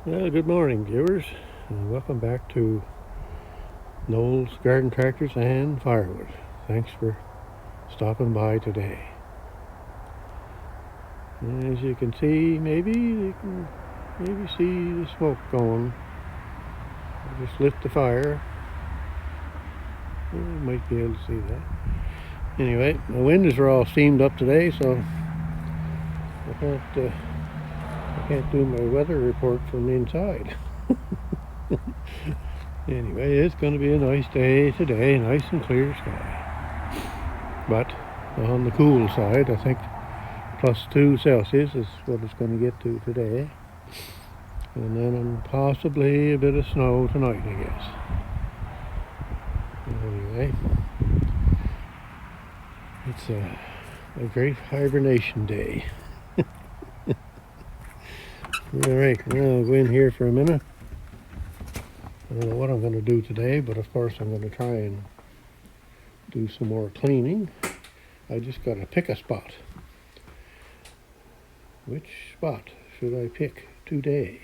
Well, good morning, viewers, and welcome back to Noel's Garden Tractors and Firewood. Thanks for stopping by today. As you can see, maybe you can see the smoke going. I just lit the fire. You might be able to see that. Anyway, the windows are all steamed up today, so I can't do my weather report from inside. Anyway, it's going to be a nice day today, nice and clear sky. But on the cool side, I think +2 Celsius is what it's going to get to today. And then possibly a bit of snow tonight, I guess. Anyway, it's a great hibernation day. Alright, now I'll go in here for a minute. I don't know what I'm going to do today, but of course I'm going to try and do some more cleaning. I just got to pick a spot. Which spot should I pick today?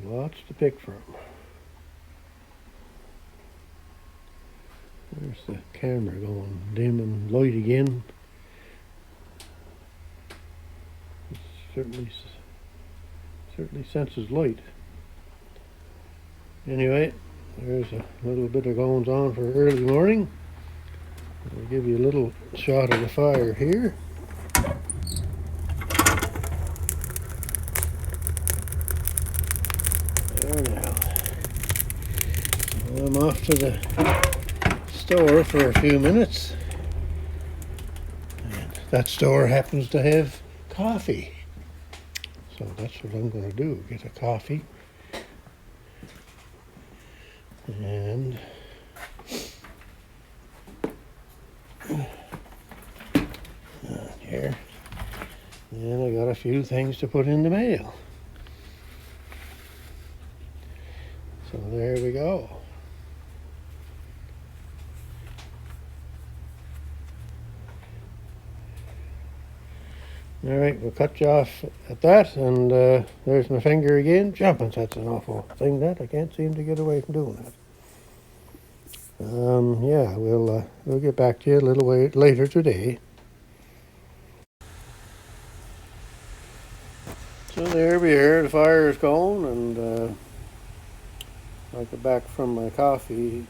Lots to pick from. There's the camera going dim and light again. It certainly senses light. Anyway, there's a little bit of goings on for early morning. I'll give you a little shot of the fire here. There now. I'm off to the store for a few minutes. And that store happens to have coffee. So that's what I'm going to do, get a coffee. And here. And I got a few things to put in the mail. So there we go. All right, we'll cut you off at that, and there's my finger again. Jumping, that's an awful thing, that. I can't seem to get away from doing that. Yeah, we'll get back to you a little later today. So there we are, the fire is going, and I got back from my coffee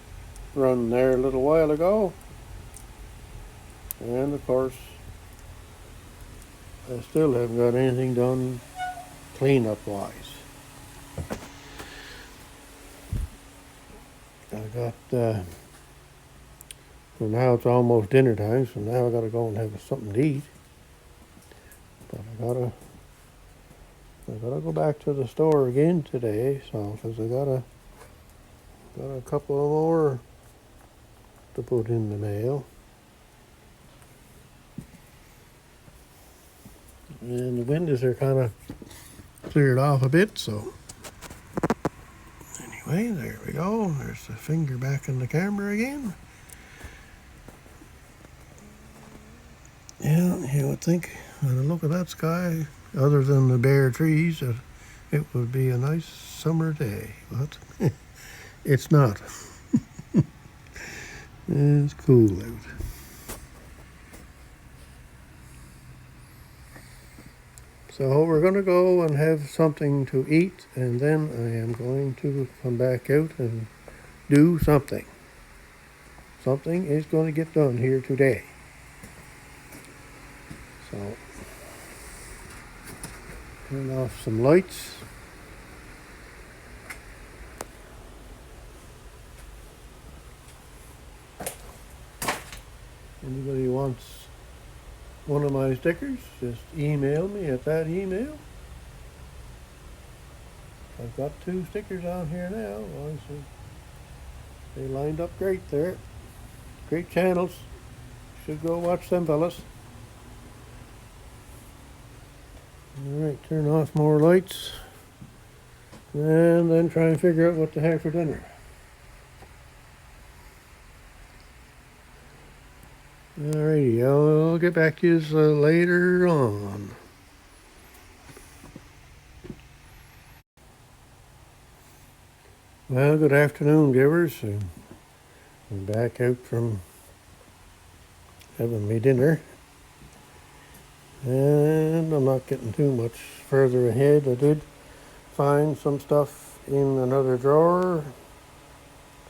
run there a little while ago. And of course, I still haven't got anything done cleanup wise. I got, well, now it's almost dinner time, so now I gotta go and have something to eat. But I gotta go back to the store again today, so because I got a couple more to put in the mail. And the windows are kind of cleared off a bit, so anyway, there we go. There's the finger back in the camera again. Yeah, you would think, when I look at that sky, other than the bare trees, that it would be a nice summer day, but it's not. It's cool out. So we're going to go and have something to eat, and then I am going to come back out and do something. Something is going to get done here today. So, turn off some lights. Anybody wants one of my stickers, just email me at that email. I've got 2 stickers on here now. They lined up great there. Great channels. Should go watch them fellas. Alright, turn off more lights. And then try and figure out what to have for dinner. Alrighty, I'll get back to you later on. Well, good afternoon, givers. I'm back out from having me dinner. And I'm not getting too much further ahead. I did find some stuff in another drawer.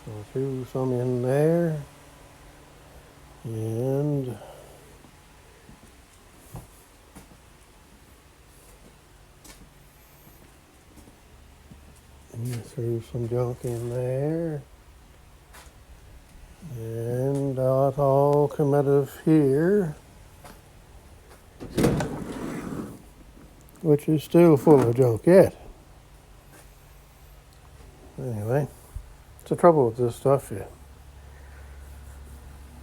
So I threw some in there. And I threw some junk in there. And that all come out of here, which is still full of junk yet. Anyway, it's the trouble with this stuff.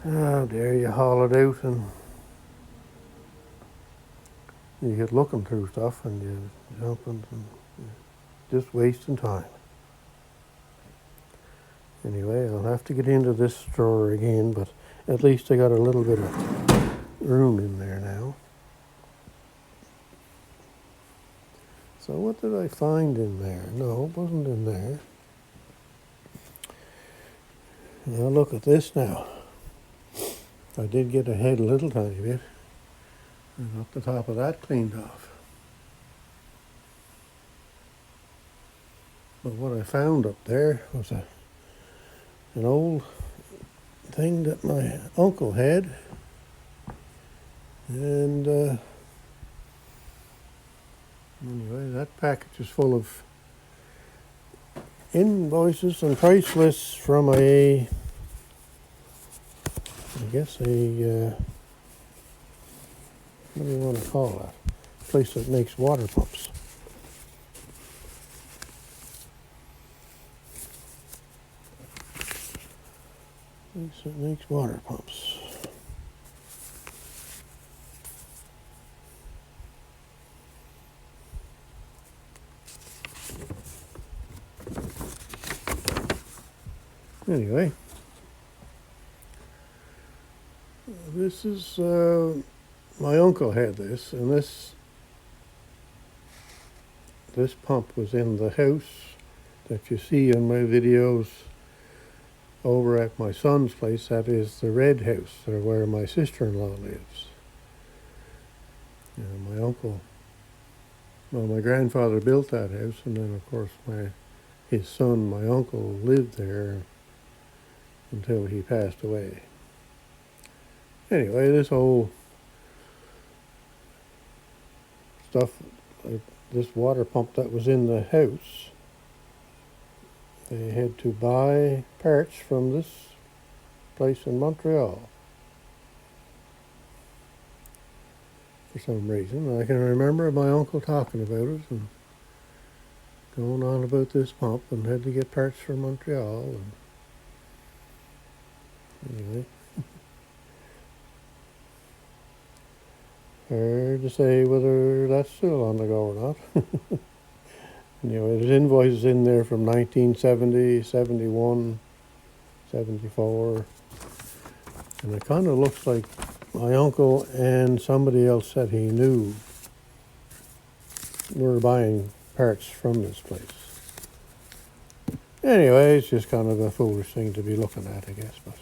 How dare you haul it out and you get looking through stuff and you jump and just wasting time. Anyway, I'll have to get into this drawer again, but at least I got a little bit of room in there now. So what did I find in there? No, it wasn't in there. Now look at this now. I did get ahead a little tiny bit. I got the top of that cleaned off. But what I found up there was an old thing that my uncle had. And anyway, that package is full of invoices and price lists from I guess what do you want to call that? A place that makes water pumps. Place that makes water pumps. Anyway, this is, my uncle had this, and this pump was in the house that you see in my videos over at my son's place. That is the red house, or where my sister-in-law lives. My uncle, my grandfather built that house, and then of course his son, my uncle, lived there until he passed away. Anyway, this whole stuff, this water pump that was in the house, they had to buy parts from this place in Montreal for some reason. I can remember my uncle talking about it and going on about this pump, and had to get parts from Montreal. And anyway, hard to say whether that's still on the go or not. Anyway, there's invoices in there from 1970, 71, 74. And it kind of looks like my uncle and somebody else that he knew were buying parts from this place. Anyway, it's just kind of a foolish thing to be looking at, I guess. But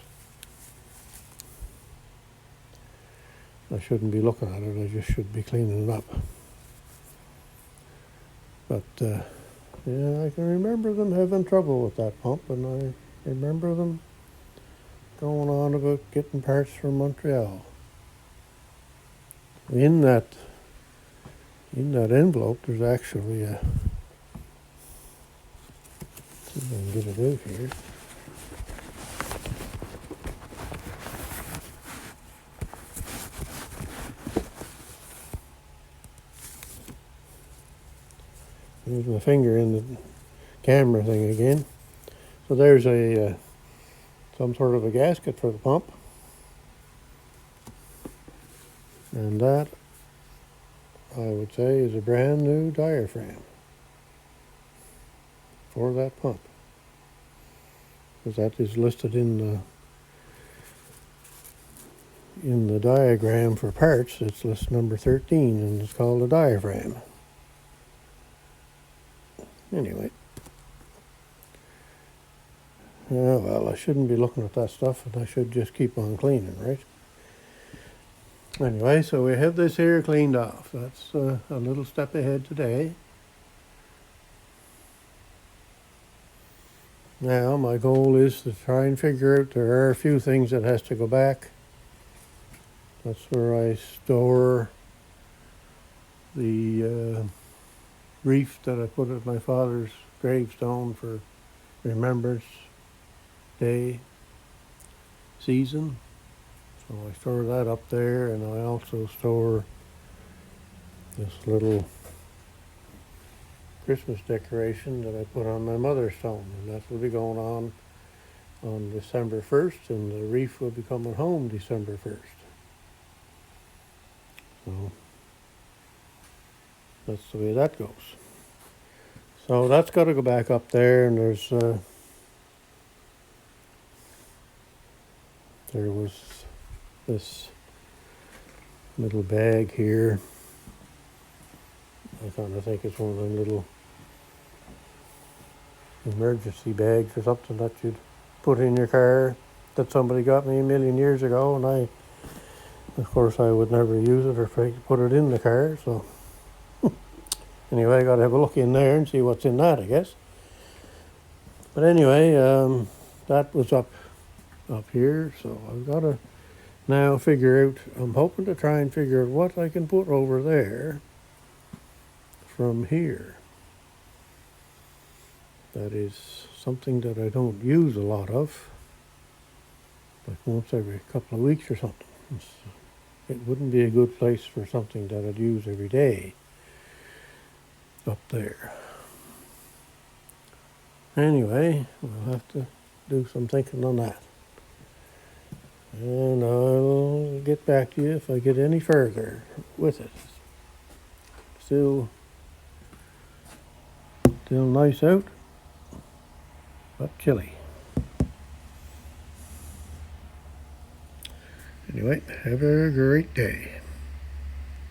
I shouldn't be looking at it, I just should be cleaning it up. But, yeah, I can remember them having trouble with that pump, and I remember them going on about getting parts from Montreal. In that envelope, there's actually a, see if I can get it out here. There's my finger in the camera thing again. So there's some sort of a gasket for the pump. And that, I would say, is a brand new diaphragm for that pump. Because that is listed in in the diagram for parts, it's list number 13, and it's called a diaphragm. Anyway. Yeah, well, I shouldn't be looking at that stuff, and I should just keep on cleaning, right? Anyway, so we have this here cleaned off. That's a little step ahead today. Now, my goal is to try and figure out, there are a few things that has to go back. That's where I store the wreath that I put at my father's gravestone for Remembrance Day season. So I store that up there, and I also store this little Christmas decoration that I put on my mother's stone, and that will be going on December 1st, and the wreath will be coming home December 1st. So that's the way that goes. So that's got to go back up there, and there was this little bag here. I kind of think it's one of them little emergency bags or something that you'd put in your car that somebody got me a million years ago, and of course I would never use it or put it in the car, so anyway, I got to have a look in there and see what's in that, I guess. But anyway, that was up here, so I've got to now figure out, I'm hoping to try and figure out what I can put over there from here. That is something that I don't use a lot of, like once every couple of weeks or something. It wouldn't be a good place for something that I'd use every day up there. Anyway, we'll have to do some thinking on that. And I'll get back to you if I get any further with it. Still nice out, but chilly. Anyway, have a great day.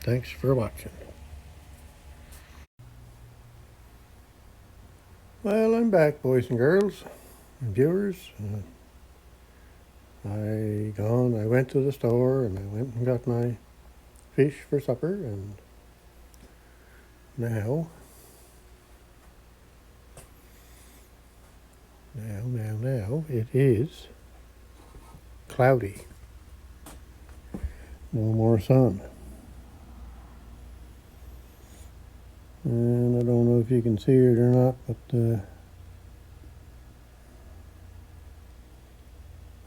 Thanks for watching. Well, I'm back, boys and girls and viewers. I went to the store and I went and got my fish for supper, and now it is cloudy. No more sun. And I don't know if you can see it or not, but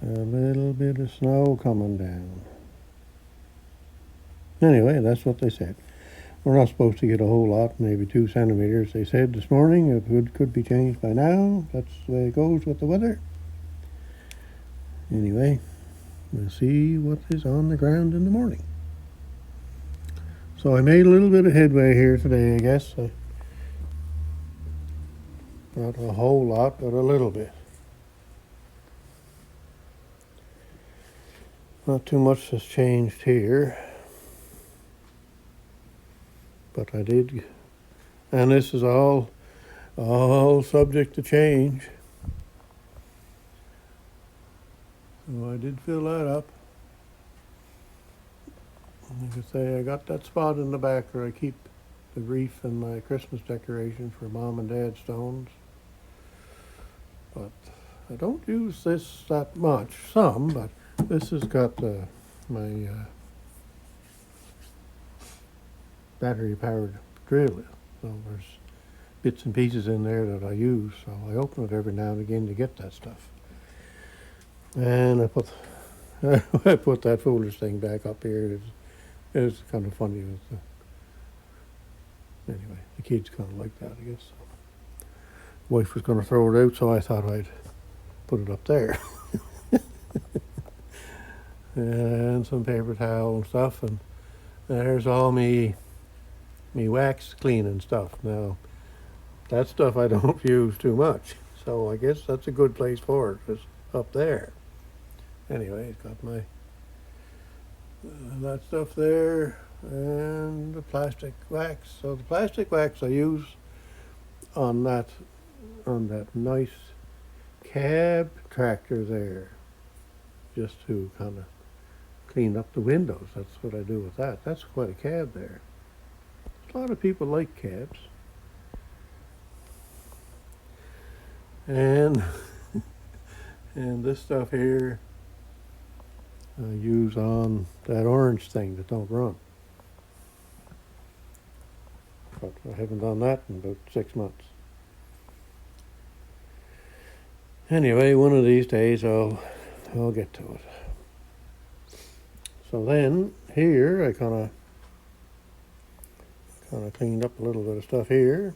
a little bit of snow coming down. Anyway, that's what they said. We're not supposed to get a whole lot, maybe 2 centimeters. They said this morning it could be changed by now. That's the way it goes with the weather. Anyway, we'll see what is on the ground in the morning. So I made a little bit of headway here today, I guess. Not a whole lot, but a little bit. Not too much has changed here. But I did, and this is all subject to change. So I did fill that up. Like I say, I got that spot in the back where I keep the wreath and my Christmas decoration for Mom and Dad's stones. But I don't use this that much. Some, but this has got my battery-powered drill. So there's bits and pieces in there that I use. So I open it every now and again to get that stuff. And I put that foolish thing back up here. It's kind of funny. Anyway, the kids kind of like that, I guess. Wife was going to throw it out, so I thought I'd put it up there. And some paper towel and stuff, and there's all me wax cleaning stuff. Now, that stuff I don't use too much, so I guess that's a good place for it, is up there. Anyway, it's got my that stuff there, and the plastic wax. So the plastic wax I use on that nice cab tractor there, just to kind of clean up the windows. That's what I do with that. That's quite a cab there. A lot of people like cabs. And and this stuff here I use on that orange thing that don't run. But I haven't done that in about 6 months. Anyway, one of these days I'll get to it. So then here I kind of cleaned up a little bit of stuff here,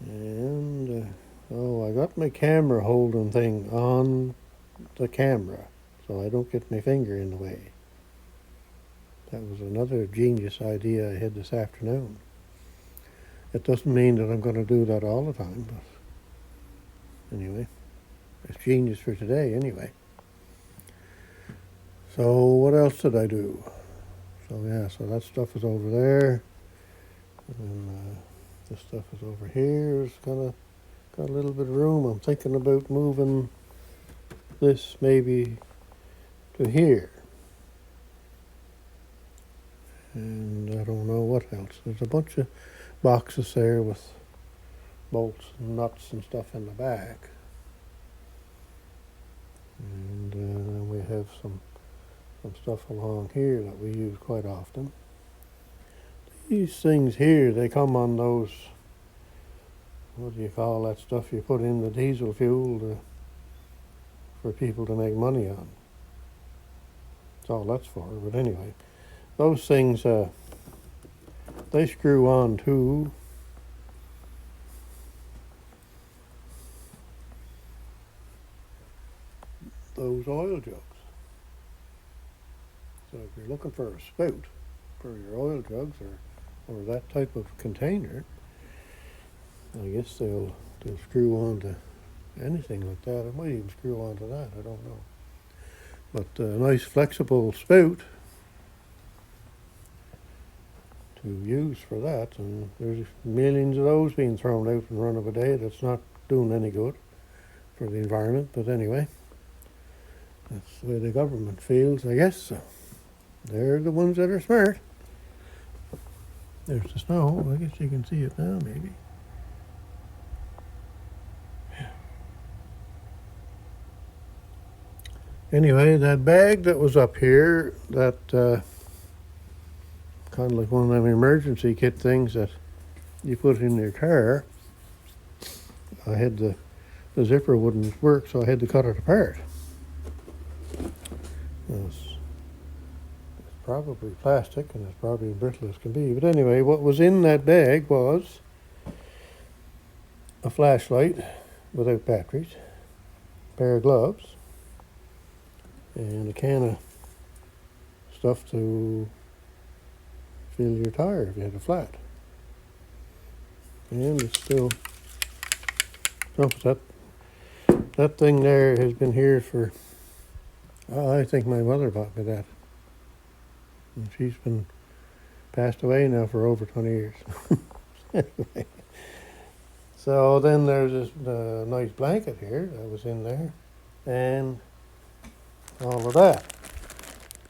and I got my camera holding thing on the camera so I don't get my finger in the way. That was another genius idea I had this afternoon. It doesn't mean that I'm going to do that all the time, but anyway, it's genius for today anyway. So what else did I do? So yeah, so that stuff is over there, and this stuff is over here. It's got a little bit of room. I'm thinking about moving this maybe to here. And I don't know what else. There's a bunch of boxes there with bolts and nuts and stuff in the back. And then we have some stuff along here that we use quite often. These things here, they come on those, what do you call that stuff you put in the diesel fuel for people to make money on. That's all that's for, but anyway. Those things, they screw on to those oil jugs. So if you're looking for a spout for your oil jugs or that type of container, I guess they'll screw on to anything like that. It might even screw on to that, I don't know. But a nice flexible spout to use for that, and there's millions of those being thrown out in run of a day. That's not doing any good for the environment, but anyway, that's the way the government feels, I guess. So they're the ones that are smart. There's the snow. I guess you can see it now, maybe. Anyway, that bag that was up here, that kind of like one of them emergency kit things that you put in your car, I had the zipper wouldn't work, so I had to cut it apart. It's probably plastic, and it's probably brittle as can be. But anyway, what was in that bag was a flashlight without batteries, a pair of gloves, and a can of stuff to fill your tire if you had a flat. And it's still, that thing there has been here for, I think my mother bought me that. And she's been passed away now for over 20 years. Anyway. So then there's this nice blanket here that was in there, and all of that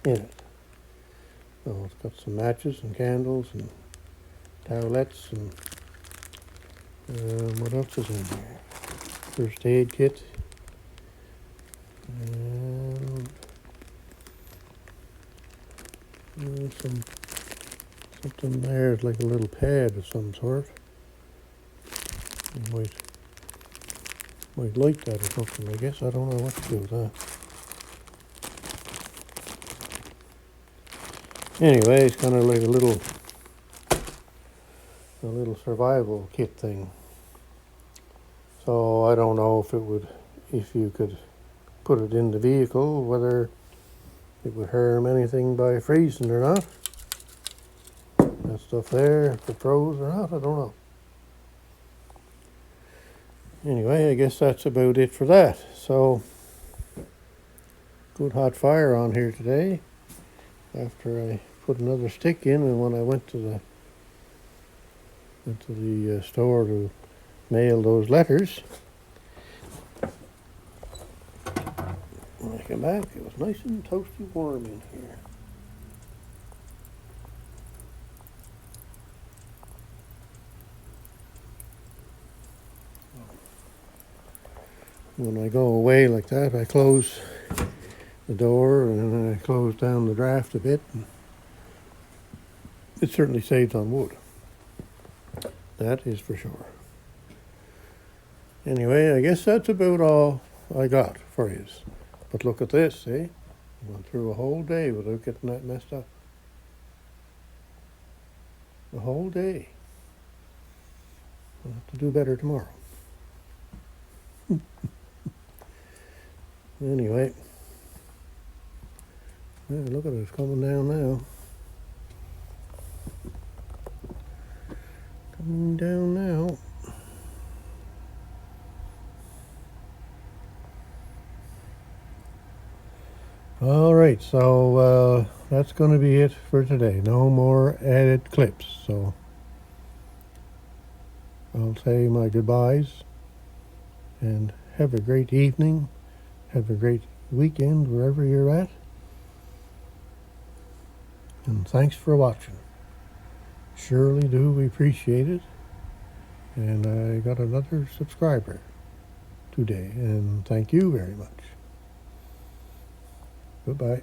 in it. So it's got some matches and candles and towelettes and what else is in there? First aid kit, and something there, it's like a little pad of some sort. You might like that or something, I guess. I don't know what to do with that. Anyway, it's kind of like a little survival kit thing. So I don't know if you could put it in the vehicle, whether it would harm anything by freezing or not. That stuff there, if it froze or not, I don't know. Anyway, I guess that's about it for that. So good hot fire on here today after I put another stick in, and when I went to the store to mail those letters, when I came back it was nice and toasty warm in here. When I go away like that, I close the door and then I close down the draft a bit. It certainly saves on wood. That is for sure. Anyway, I guess that's about all I got for you. But look at this, eh? I went through a whole day without getting that messed up. A whole day. I'll have to do better tomorrow. Anyway. Yeah, look at it, it's coming down now. Coming down now. All right, so that's going to be it for today. No more added clips, so I'll say my goodbyes and have a great evening. Have a great weekend wherever you're at. And thanks for watching. Surely do appreciate it. And I got another subscriber today, and thank you very much. Goodbye.